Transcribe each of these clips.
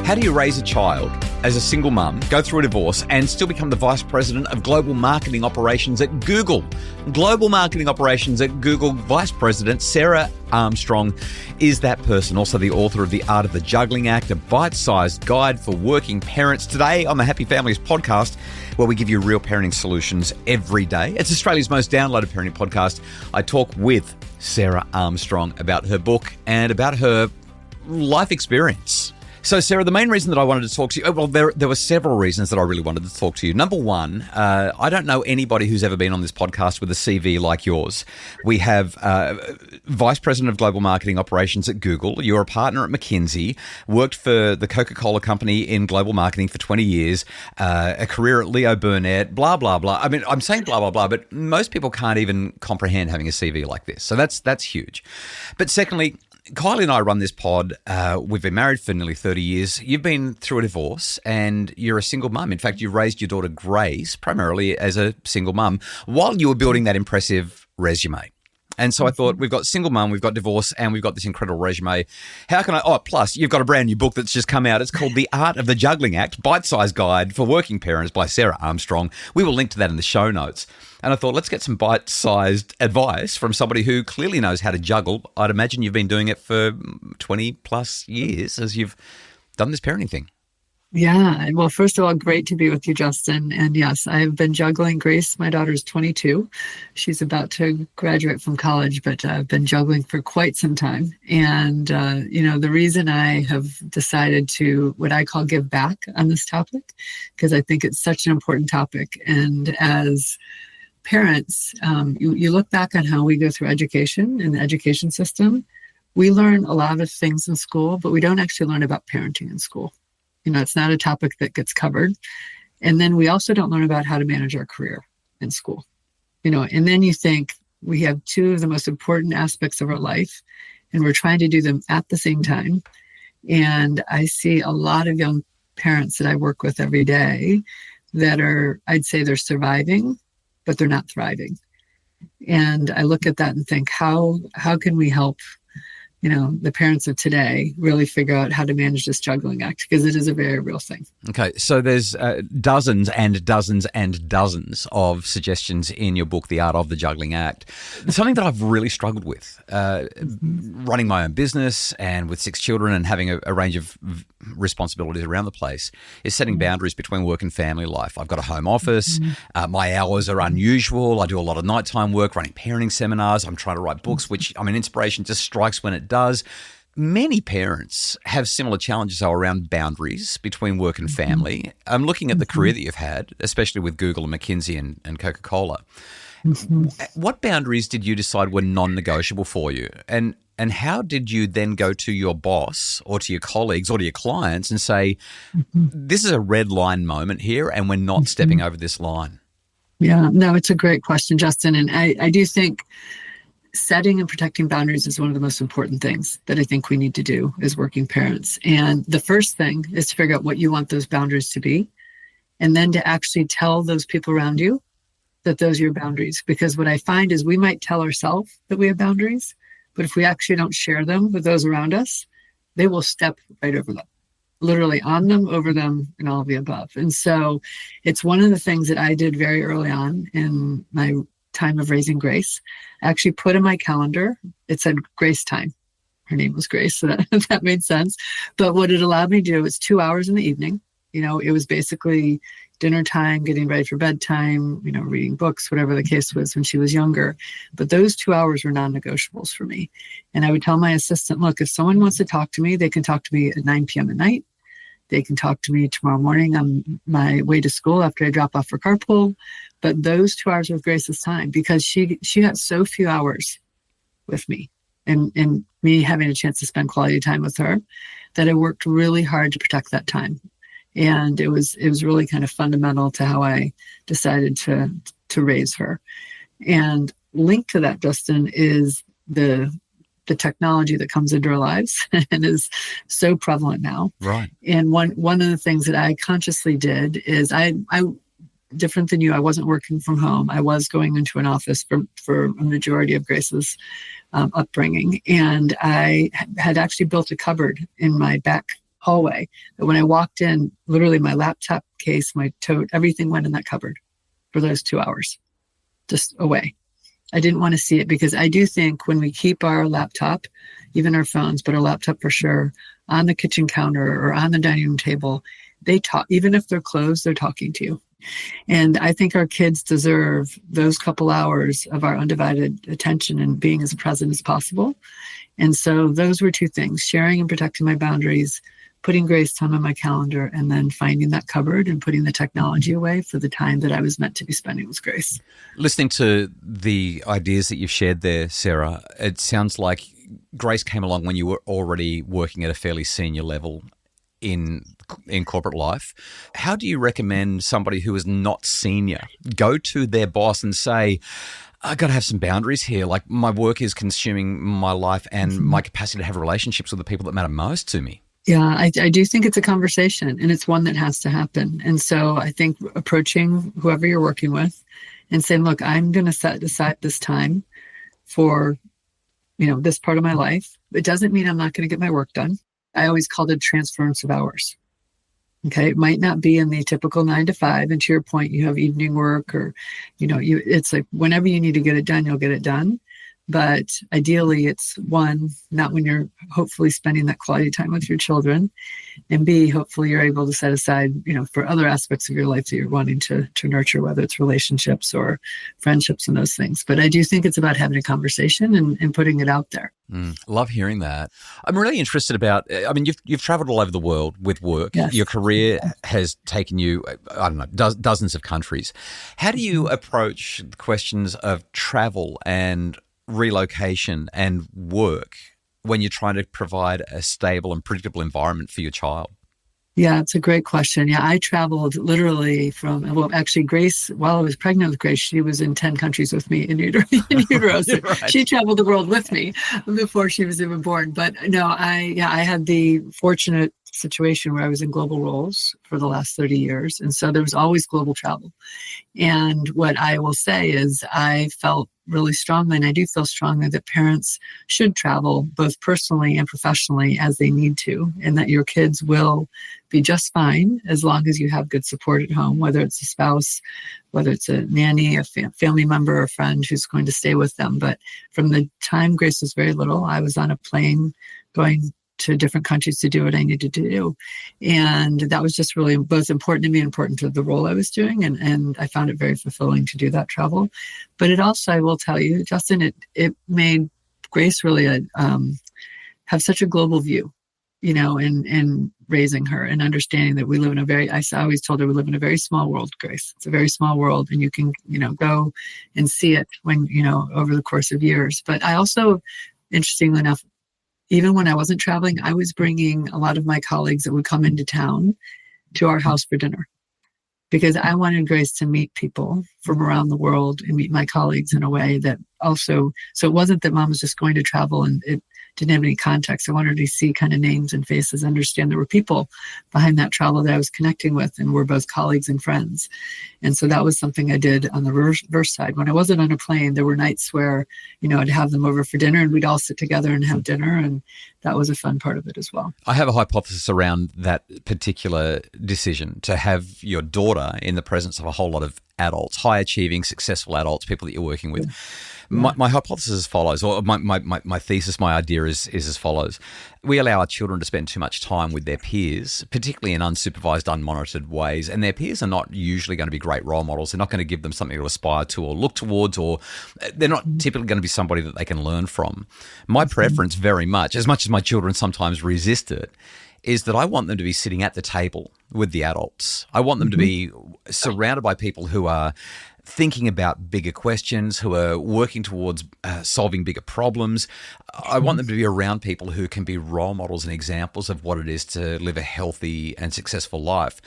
How do you raise a child as a single mum, go through a divorce, and still become the Vice President of Global Marketing Operations at Google? Global Marketing Operations at Google Vice President Sarah Armstrong is that person. Also the author of The Art of the Juggling Act, a bite-sized guide for working parents. Today on the Happy Families podcast, where we give you real parenting solutions every day. It's Australia's most downloaded parenting podcast. I talk with Sarah Armstrong about her book and about her life experience. So, Sarah, the main reason that I wanted to talk to you, well, there were several reasons that I really wanted to talk to you. Number one, I don't know anybody who's ever been on this podcast with a CV like yours. We have Vice President of Global Marketing Operations at Google. You're a partner at McKinsey, worked for the Coca-Cola company in global marketing for 20 years, a career at Leo Burnett, blah, blah, blah. I mean, I'm saying blah, blah, blah, but most people can't even comprehend having a CV like this. So that's huge. But secondly, Kylie and I run this pod. We've been married for nearly 30 years. You've been through a divorce and you're a single mum. In fact, you raised your daughter Grace primarily as a single mum while you were building that impressive resume. And so I thought, we've got single mum, we've got divorce, and we've got this incredible resume. How can plus you've got a brand new book that's just come out. It's called The Art of the Juggling Act, Bite-Sized Guide for Working Parents by Sarah Armstrong. We will link to that in the show notes. And I thought, let's get some bite-sized advice from somebody who clearly knows how to juggle. I'd imagine you've been doing it for 20 plus years as you've done this parenting thing. Yeah. Well, first of all, great to be with you, Justin. And yes, I've been juggling. Grace, my daughter's 22. She's about to graduate from college, but I've been juggling for quite some time. And, the reason I have decided to what I call give back on this topic, because I think it's such an important topic. And as parents, you look back on how we go through education in the education system. We learn a lot of things in school, but we don't actually learn about parenting in school. It's not a topic that gets covered. And then we also don't learn about how to manage our career in school. And then you think we have two of the most important aspects of our life, and we're trying to do them at the same time. And I see a lot of young parents that I work with every day that are, I'd say they're surviving, but they're not thriving. And I look at that and think, how can we help the parents of today really figure out how to manage this juggling act, because it is a very real thing. Okay, so there's dozens and dozens and dozens of suggestions in your book, The Art of the Juggling Act. Something that I've really struggled with, running my own business and with 6 children and having a range of responsibilities around the place, is setting boundaries between work and family life. I've got a home office. My hours are unusual. I do a lot of nighttime work, running parenting seminars. I'm trying to write books, which, inspiration just strikes when it does. Many parents have similar challenges around boundaries between work and family. I'm looking at the career that you've had, especially with Google and McKinsey and Coca-Cola. What boundaries did you decide were non-negotiable for you? And how did you then go to your boss or to your colleagues or to your clients and say, this is a red line moment here and we're not stepping over this line? Yeah, no, it's a great question, Justin. And I do think setting and protecting boundaries is one of the most important things that I think we need to do as working parents. And the first thing is to figure out what you want those boundaries to be, and then to actually tell those people around you that those are your boundaries. Because what I find is we might tell ourselves that we have boundaries, but if we actually don't share them with those around us, they will step right over them, literally on them, over them, and all of the above. And so it's one of the things that I did very early on in my time of raising Grace. I actually put in my calendar, it said Grace time. Her name was Grace, so that made sense. But what it allowed me to do was 2 hours in the evening. It was basically dinner time, getting ready for bedtime, reading books, whatever the case was when she was younger. But those 2 hours were non-negotiables for me. And I would tell my assistant, look, if someone wants to talk to me, they can talk to me at 9 p.m. at night. They can talk to me tomorrow morning on my way to school after I drop off for carpool. But those 2 hours with Grace's time, because she got so few hours with me and me having a chance to spend quality time with her, that I worked really hard to protect that time. And it was really kind of fundamental to how I decided to raise her. And linked to that, Justin, is the technology that comes into our lives and is so prevalent now. Right. And one of the things that I consciously did is I different than you, I wasn't working from home. I was going into an office for a majority of Grace's upbringing. And I had actually built a cupboard in my back hallway that when I walked in, literally my laptop case, my tote, everything went in that cupboard for those 2 hours, just away. I didn't want to see it because I do think when we keep our laptop, even our phones, but our laptop for sure, on the kitchen counter or on the dining room table, they talk, even if they're closed, they're talking to you. And I think our kids deserve those couple hours of our undivided attention and being as present as possible. And so those were two things: sharing and protecting my boundaries, putting grace time on my calendar, and then finding that cupboard and putting the technology away for the time that I was meant to be spending with Grace. Listening to the ideas that you've shared there, Sarah, it sounds like Grace came along when you were already working at a fairly senior level in corporate life. How do you recommend somebody who is not senior go to their boss and say, I got to have some boundaries here. Like, my work is consuming my life and my capacity to have relationships with the people that matter most to me? Yeah, I do think it's a conversation, and it's one that has to happen. And so I think approaching whoever you're working with and saying, look, I'm going to set aside this time for, this part of my life. It doesn't mean I'm not going to get my work done. I always called it transference of hours. Okay. It might not be in the typical 9 to 5. And to your point, you have evening work or, it's like whenever you need to get it done, you'll get it done. But ideally, it's one, not when you're hopefully spending that quality time with your children, and B, hopefully you're able to set aside, for other aspects of your life that you're wanting to nurture, whether it's relationships or friendships and those things. But I do think it's about having a conversation and putting it out there. Love hearing that. I'm really interested about, you've traveled all over the world with work. Yes. Your career has taken you, dozens of countries. How do you approach the questions of travel and relocation and work when you're trying to provide a stable and predictable environment for your child? Yeah, it's a great question. Yeah, I traveled literally actually Grace, while I was pregnant with Grace, she was in 10 countries with me in utero. So Right. She traveled the world with me before she was even born. But no, I had the fortunate situation where I was in global roles for the last 30 years. And so there was always global travel. And what I will say is I felt really strongly, and I do feel strongly, that parents should travel both personally and professionally as they need to, and that your kids will be just fine as long as you have good support at home, whether it's a spouse, whether it's a nanny, a family member, or a friend who's going to stay with them. But from the time Grace was very little, I was on a plane going to different countries to do what I needed to do. And that was just really both important to me and important to the role I was doing. And I found it very fulfilling to do that travel. But it also, I will tell you, Justin, it made Grace really have such a global view, in raising her and understanding that we live in I always told her we live in a very small world, Grace. It's a very small world, and you can, go and see it when, over the course of years. But I also, interestingly enough, even when I wasn't traveling, I was bringing a lot of my colleagues that would come into town to our house for dinner, because I wanted Grace to meet people from around the world and meet my colleagues in a way that also, so it wasn't that mom was just going to travel and it didn't have any context. I wanted her to see kind of names and faces, understand there were people behind that travel that I was connecting with, and we're both colleagues and friends. And so that was something I did on the reverse side. When I wasn't on a plane, there were nights where, I'd have them over for dinner and we'd all sit together and have dinner. And that was a fun part of it as well. I have a hypothesis around that particular decision to have your daughter in the presence of a whole lot of adults, high achieving, successful adults, people that you're working with. Yeah. My hypothesis is as follows, or my thesis, my idea is as follows. We allow our children to spend too much time with their peers, particularly in unsupervised, unmonitored ways, and their peers are not usually going to be great role models. They're not going to give them something to aspire to or look towards, or they're not typically going to be somebody that they can learn from. My preference very much as my children sometimes resist it, is that I want them to be sitting at the table with the adults. I want them to be surrounded by people who are thinking about bigger questions, who are working towards solving bigger problems. I want them to be around people who can be role models and examples of what it is to live a healthy and successful life.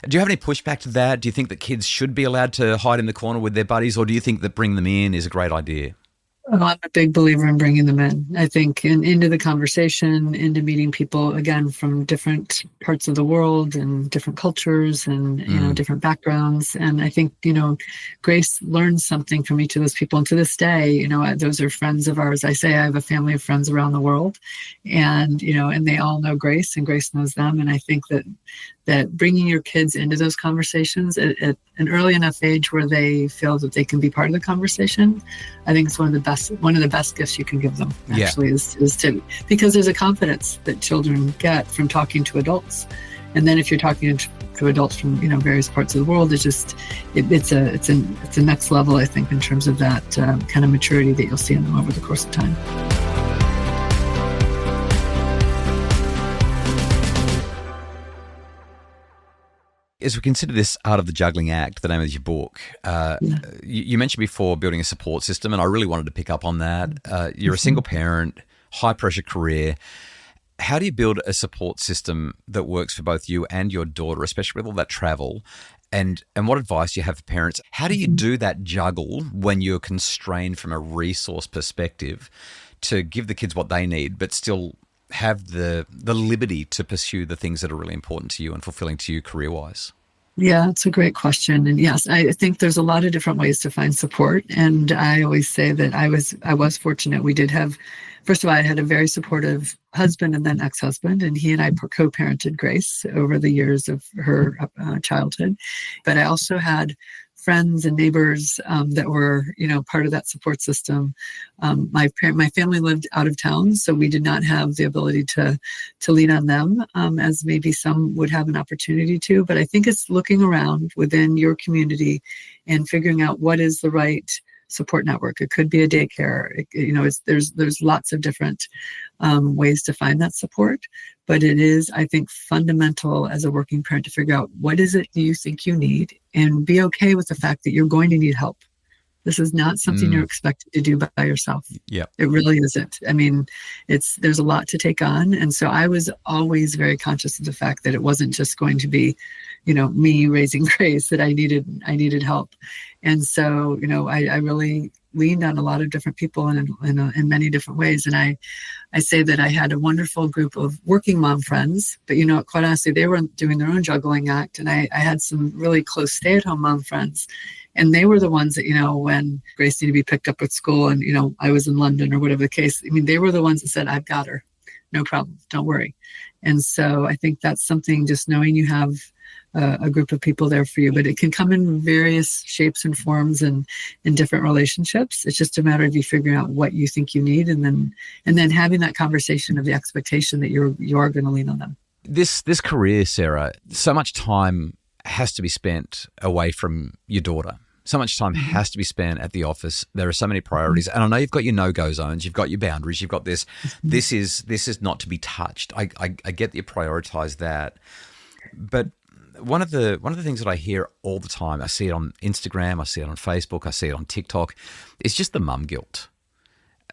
Do you have any pushback to that? Do you think that kids should be allowed to hide in the corner with their buddies, or do you think that bring them in is a great idea? Oh, I'm a big believer in bringing them in. I think into the conversation, into meeting people again from different parts of the world and different cultures and different backgrounds. And I think Grace learns something from each of those people. And to this day, those are friends of ours. I say I have a family of friends around the world, and and they all know Grace, and Grace knows them. And I think that bringing your kids into those conversations at an early enough age where they feel that they can be part of the conversation, I think it's one of the best gifts you can give them, actually. Is to, because there's a confidence that children get from talking to adults. And then if you're talking to adults from various parts of the world, it's a next level, I think, in terms of that kind of maturity that you'll see in them over the course of time. As we consider this Art of the Juggling Act, the name of your book, you mentioned before building a support system, and I really wanted to pick up on that. You're a single parent, high-pressure career. How do you build a support system that works for both you and your daughter, especially with all that travel? And what advice do you have for parents? How do you do that juggle when you're constrained from a resource perspective to give the kids what they need, but still have the liberty to pursue the things that are really important to you and fulfilling to you career-wise? Yeah, it's a great question. And yes, I think there's a lot of different ways to find support. And I always say that I was fortunate. We did have, first of all, I had a very supportive husband and then ex-husband, and he and I co-parented Grace over the years of her childhood. But I also had friends and neighbors that were, part of that support system. My family lived out of town, so we did not have the ability to lean on them as maybe some would have an opportunity to. But I think it's looking around within your community and figuring out what is the right support network. It could be a daycare. There's lots of different ways to find that support. But it is, I think, fundamental as a working parent to figure out what is it you think you need and be okay with the fact that you're going to need help. This is not something you're expected to do by yourself. Yeah, it really isn't. I mean, there's a lot to take on. And so I was always very conscious of the fact that it wasn't just going to be, me raising Grace, that I needed help. And so, I really leaned on a lot of different people in many different ways. And I say that I had a wonderful group of working mom friends, but quite honestly, they were doing their own juggling act. And I had some really close stay-at-home mom friends. And they were the ones that, when Grace needed to be picked up at school and, I was in London or whatever the case, they were the ones that said, I've got her, no problem, don't worry. And so I think that's something, just knowing you have a group of people there for you, but it can come in various shapes and forms and in different relationships. It's just a matter of you figuring out what you think you need and then having that conversation of the expectation that you are going to lean on them. This career, Sarah, so much time has to be spent away from your daughter. So much time has to be spent at the office. There are so many priorities. And I know you've got your no-go zones, you've got your boundaries, you've got this. This is not to be touched. I get that you prioritize that. But one of the things that I hear all the time, I see it on Instagram, I see it on Facebook, I see it on TikTok, is just the mum guilt.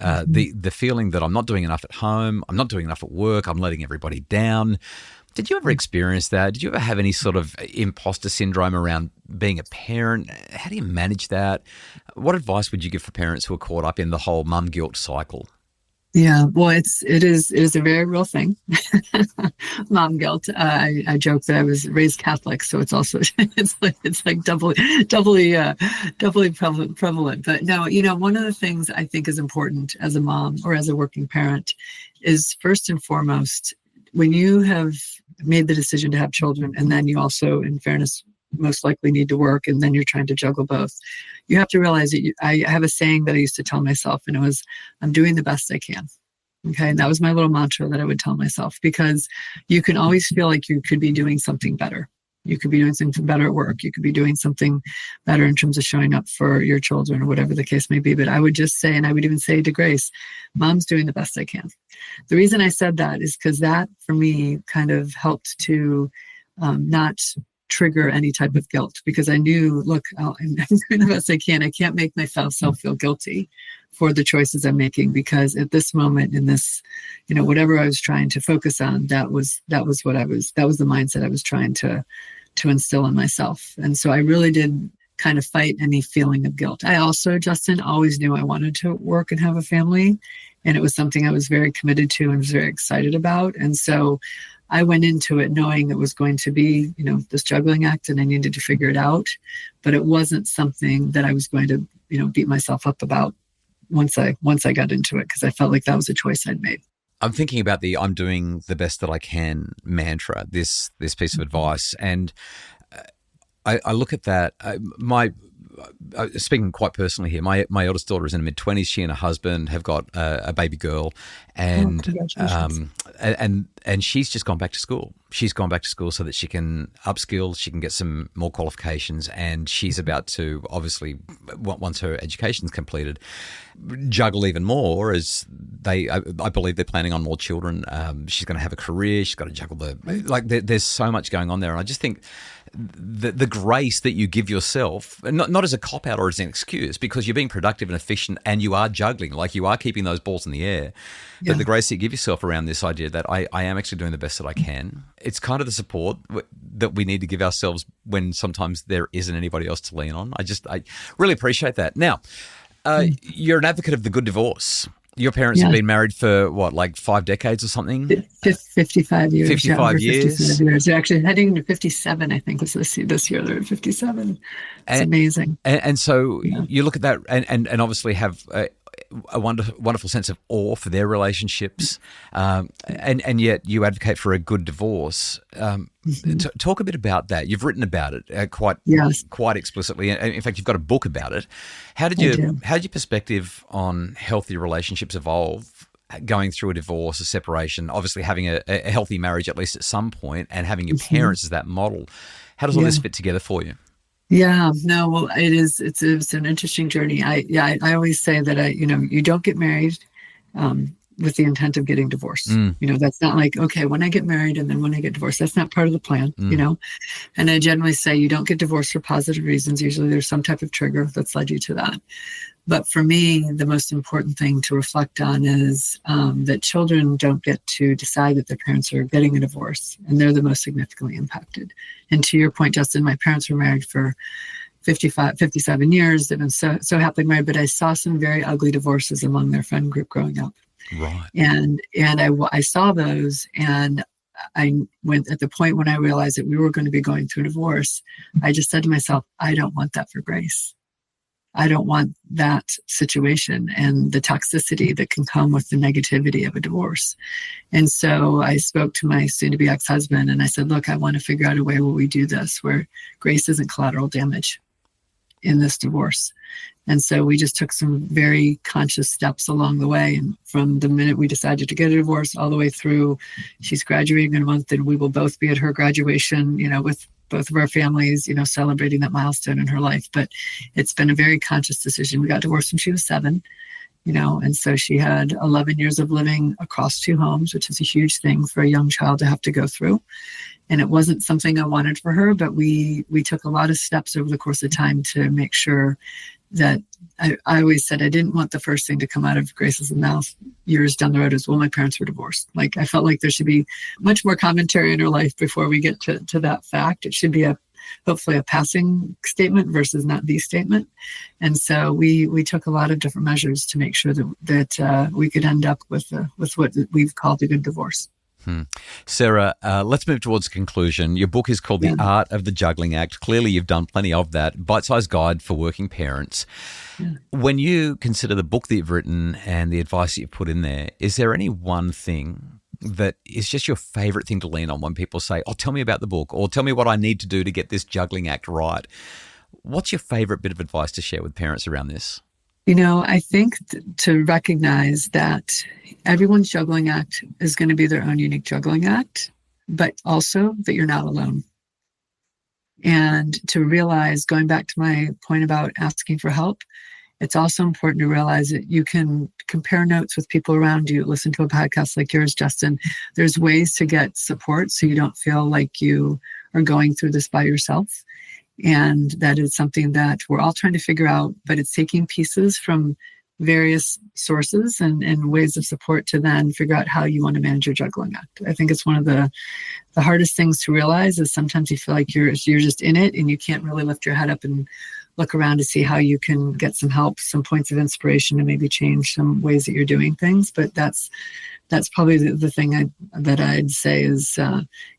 The feeling that I'm not doing enough at home, I'm not doing enough at work, I'm letting everybody down. Did you ever experience that? Did you ever have any sort of imposter syndrome around being a parent? How do you manage that? What advice would you give for parents who are caught up in the whole mum guilt cycle? Yeah, well, it is a very real thing. Mom guilt. I joke that I was raised Catholic, so it's also it's like doubly prevalent. But no, one of the things I think is important as a mom or as a working parent is, first and foremost, when you have made the decision to have children, and then you also, in fairness, most likely need to work, and then you're trying to juggle both, you have to realize that I have a saying that I used to tell myself, and it was, I'm doing the best I can. Okay. And that was my little mantra that I would tell myself, because you can always feel like you could be doing something better. You could be doing something better at work. You could be doing something better in terms of showing up for your children or whatever the case may be. But I would just say, and I would even say to Grace, Mom's doing the best I can. The reason I said that is because that, for me, kind of helped to not trigger any type of guilt, because I knew, look, I'm doing the best I can. I can't make myself feel guilty for the choices I'm making, because at this moment in this, whatever I was trying to focus on, that was the mindset I was trying to instill in myself. And so I really did kind of fight any feeling of guilt. I also, Justin, always knew I wanted to work and have a family. And it was something I was very committed to and was very excited about. And so I went into it knowing it was going to be, this juggling act and I needed to figure it out. But it wasn't something that I was going to, beat myself up about once I got into it, because I felt like that was a choice I'd made. I'm thinking about the "I'm doing the best that I can" mantra, this piece of advice. And I look at that, speaking quite personally here, my eldest daughter is in her mid-20s. She and her husband have got a baby girl, and she's just gone back to school. She's gone back to school so that she can upskill, she can get some more qualifications, and she's about to, obviously, once her education's completed, juggle even more, as I believe they're planning on more children. She's going to have a career. She's got to juggle there's so much going on there. And I just think the grace that you give yourself, not as a cop-out or as an excuse, because you're being productive and efficient and you are juggling, like you are keeping those balls in the air, but the grace that you give yourself around this idea that I am actually doing the best that I can. It's kind of the support that we need to give ourselves when sometimes there isn't anybody else to lean on. I really appreciate that. Now, you're an advocate of the good divorce. Your parents have been married for what, like 5 decades or something? 55 years. 55 years. 57 years. They're actually heading to 57, I think, was this year. They're at 57. It's amazing. And so you look at that and obviously have a wonderful sense of awe for their relationships, and yet you advocate for a good divorce. Talk a bit about that. You've written about it quite explicitly. In fact, you've got a book about it. How did your perspective on healthy relationships evolve going through a divorce, a separation, obviously having a healthy marriage at least at some point, and having your parents as that model? How does all this fit together for you? Yeah, no, well, it's an interesting journey. I always say that you don't get married with the intent of getting divorced. That's not like, okay, when I get married and then when I get divorced, that's not part of the plan, And I generally say you don't get divorced for positive reasons. Usually there's some type of trigger that's led you to that. But for me, the most important thing to reflect on is that children don't get to decide that their parents are getting a divorce, and they're the most significantly impacted. And to your point, Justin, my parents were married for 57 years. They've been so happily married, but I saw some very ugly divorces among their friend group growing up. Right. And I saw those, and I went at the point when I realized that we were going to be going through divorce. I just said to myself, I don't want that for Grace. I don't want that situation and the toxicity that can come with the negativity of a divorce. And so I spoke to my soon-to-be ex-husband and I said, look, I want to figure out a way where we do this, where Grace isn't collateral damage in this divorce. And so we just took some very conscious steps along the way. And from the minute we decided to get a divorce all the way through, she's graduating in a month and we will both be at her graduation, with both of our families, celebrating that milestone in her life. But it's been a very conscious decision. We got divorced when she was 7, and so she had 11 years of living across 2 homes, which is a huge thing for a young child to have to go through. And it wasn't something I wanted for her, but we took a lot of steps over the course of time to make sure that I always said I didn't want the first thing to come out of Grace's mouth years down the road is, well, my parents were divorced. Like, I felt like there should be much more commentary in her life before we get to that fact. It should be hopefully a passing statement versus not the statement. And so we took a lot of different measures to make sure that we could end up with what we've called a good divorce. Sarah, let's move towards a conclusion. Your book is called The Art of the Juggling Act. Clearly, you've done plenty of that. Bite-sized guide for working parents. Yeah. When you consider the book that you've written and the advice that you've put in there, is there any one thing that is just your favorite thing to lean on when people say, oh, tell me about the book, or tell me what I need to do to get this juggling act right? What's your favorite bit of advice to share with parents around this? I think to recognize that everyone's juggling act is going to be their own unique juggling act, but also that you're not alone. And to realize, going back to my point about asking for help, it's also important to realize that you can compare notes with people around you, listen to a podcast like yours, Justin. There's ways to get support so you don't feel like you are going through this by yourself. And that is something that we're all trying to figure out, but it's taking pieces from various sources and ways of support to then figure out how you want to manage your juggling act. I think it's one of the hardest things to realize is sometimes you feel like you're just in it and you can't really lift your head up and look around to see how you can get some help, some points of inspiration, and maybe change some ways that you're doing things. But that's probably the thing that I'd say is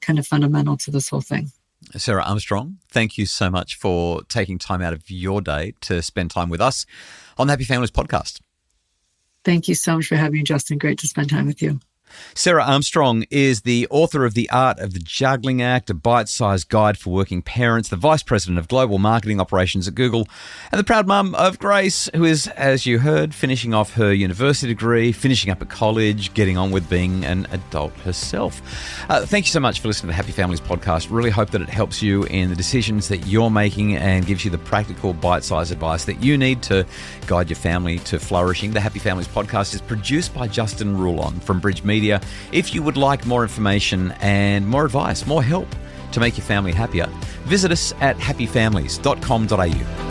kind of fundamental to this whole thing. Sarah Armstrong, thank you so much for taking time out of your day to spend time with us on the Happy Families podcast. Thank you so much for having me, Justin. Great to spend time with you. Sarah Armstrong is the author of The Art of the Juggling Act, a bite-sized guide for working parents, the Vice President of Global Marketing Operations at Google, and the proud mum of Grace, who is, as you heard, finishing off her university degree, finishing up at college, getting on with being an adult herself. Thank you so much for listening to the Happy Families podcast. Really hope that it helps you in the decisions that you're making and gives you the practical bite-sized advice that you need to guide your family to flourishing. The Happy Families podcast is produced by Justin Rulon from Bridge Media. If you would like more information and more advice, more help to make your family happier, visit us at happyfamilies.com.au.